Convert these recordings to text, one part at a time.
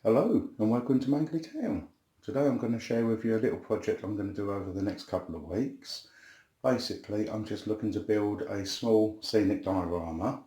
Hello and welcome to Mangley Town. Today I'm going to share with you a little project I'm going to do over the next couple of weeks. Basically I'm just looking to build a small scenic diorama.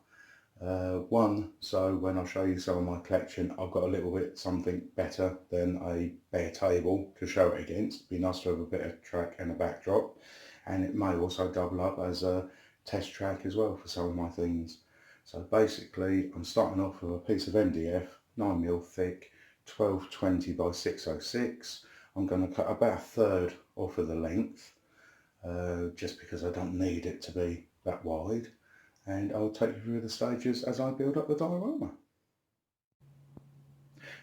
One, so when I show you some of my collection I've got a little bit something better than a bare table to show it against. It'd be nice to have a bit of track and a backdrop, and it may also double up as a test track as well for some of my things. So basically I'm starting off with a piece of MDF 9mm thick, 1220 by 606. I'm going to cut about a third off of the length, just because I don't need it to be that wide, and I'll take you through the stages as I build up the diorama.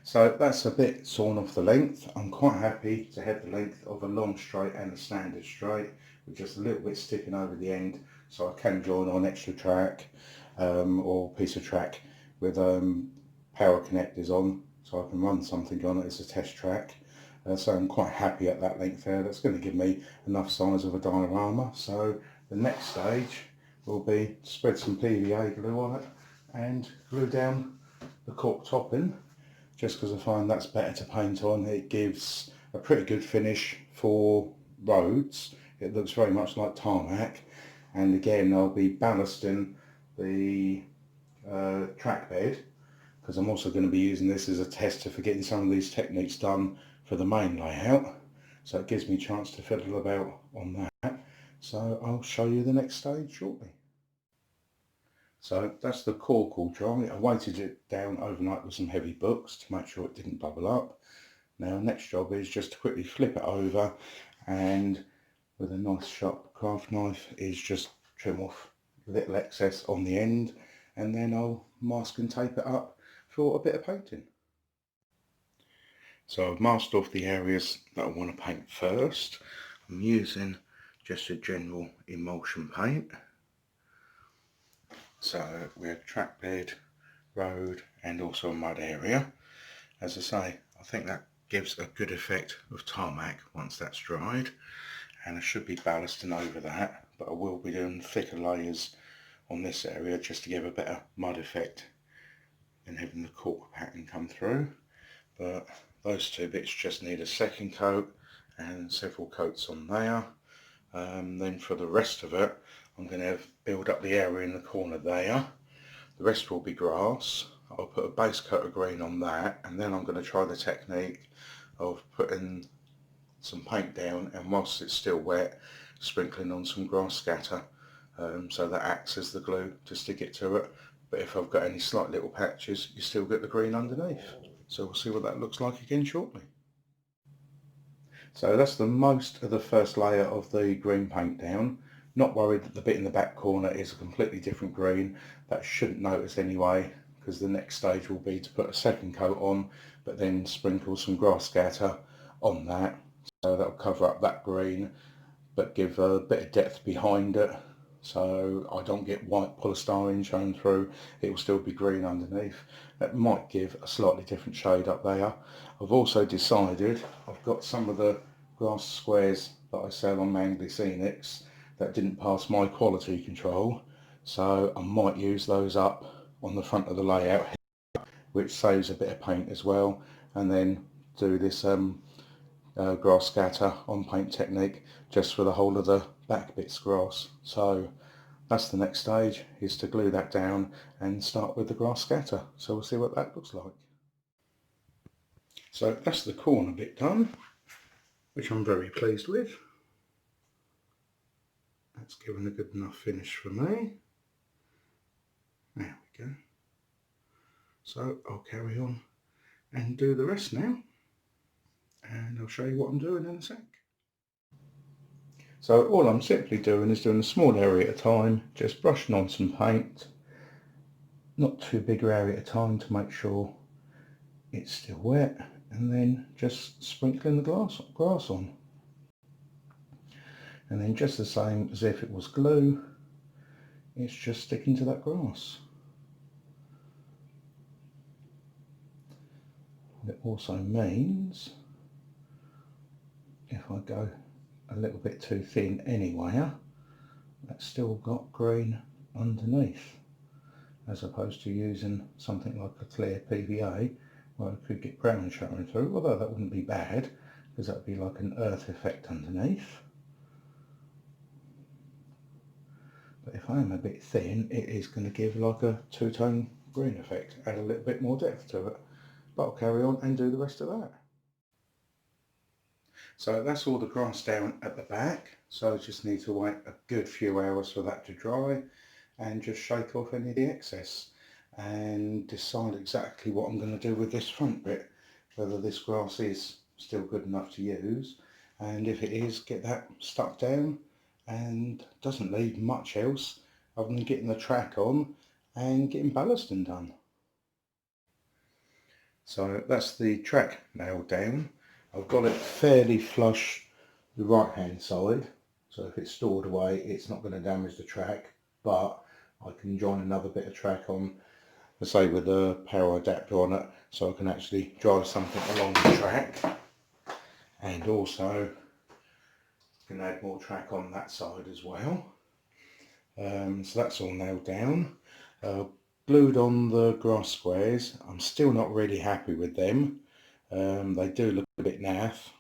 So that's a bit sawn off the length. I'm quite happy to have the length of a long straight and a standard straight with just a little bit sticking over the end, so I can join on extra track or piece of track with power connectors on, so I can run something on it as a test track. So I'm quite happy at that length there. That's going to give me enough size of a diorama. So the next stage will be to spread some PVA glue on it and glue down the cork topping, just because I find that's better to paint on. It gives a pretty good finish for roads. It looks very much like tarmac, and again I'll be ballasting the track bed, because I'm also going to be using this as a tester for getting some of these techniques done for the main layout, so it gives me a chance to fiddle about on that. So I'll show you the next stage shortly. So that's the cork all dry. I weighted it down overnight with some heavy books to make sure it didn't bubble up. Now next job is just to quickly flip it over, and with a nice sharp craft knife is just trim off a little excess on the end, and then I'll mask and tape it up for a bit of painting. So I've masked off the areas that I want to paint first. I'm using just a general emulsion paint. So we have track bed, road and also a mud area. As I say, I think that gives a good effect of tarmac once that's dried, and I should be ballasting over that, but I will be doing thicker layers on this area just to give a better mud effect and having the cork pattern come through. But those two bits just need a second coat and several coats on there. Then for the rest of it, I'm going to build up the area in the corner there. The rest will be grass. I'll put a base coat of green on that, and then I'm going to try the technique of putting some paint down, and whilst it's still wet, sprinkling on some grass scatter, so that acts as the glue to stick it to it. But if I've got any slight little patches, you still get the green underneath. So we'll see what that looks like again shortly. So that's the most of the first layer of the green paint down. Not worried that the bit in the back corner is a completely different green. That shouldn't notice anyway, because the next stage will be to put a second coat on, but then sprinkle some grass scatter on that. So that'll cover up that green, but give a bit of depth behind it, so I don't get white polystyrene shown through. It will still be green underneath. That might give a slightly different shade up there. I've also decided I've got some of the grass squares that I sell on Mangley Scenics that didn't pass my quality control, so I might use those up on the front of the layout here, which saves a bit of paint as well, and then do this grass scatter on paint technique just for the whole of the back bits grass. So that's the next stage, is to glue that down and start with the grass scatter. So we'll see what that looks like. So that's the corner bit done, which I'm very pleased with. That's given a good enough finish for me. There we go. So I'll carry on and do the rest now, and I'll show you what I'm doing in a sec. So all I'm simply doing is doing a small area at a time, just brushing on some paint, not too big an area at a time to make sure it's still wet, and then just sprinkling the grass on. And then just the same as if it was glue, it's just sticking to that grass. It also means if I go a little bit too thin anywhere, that's still got green underneath, as opposed to using something like a clear PVA, Well, I could get brown showing through, although that wouldn't be bad because that would be like an earth effect underneath. But if I am a bit thin, it is going to give like a two-tone green effect, add a little bit more depth to it. But I'll carry on and do the rest of that. So that's all the grass down at the back, so I just need to wait a good few hours for that to dry and just shake off any of the excess and decide exactly what I'm going to do with this front bit, whether this grass is still good enough to use, and if it is, get that stuck down and doesn't leave much else other than getting the track on and getting ballasting done. So that's the track nailed down. I've got it fairly flush the right hand side, so if it's stored away it's not going to damage the track, but I can join another bit of track on, say with a power adapter on it, so I can actually drive something along the track, and also can add more track on that side as well. So that's all nailed down. Glued on the grass squares. I'm still not really happy with them. They do look a bit naff,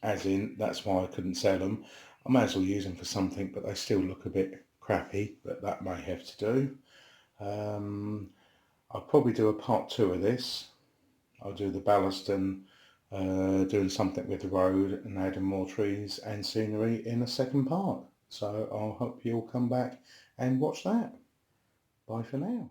as in that's why I couldn't sell them. I may as well use them for something, but they still look a bit crappy, but that may have to do. I'll probably do a part 2 of this. I'll do the ballast and doing something with the road and adding more trees and scenery in a second part. So I'll hope you'll come back and watch that. Bye for now.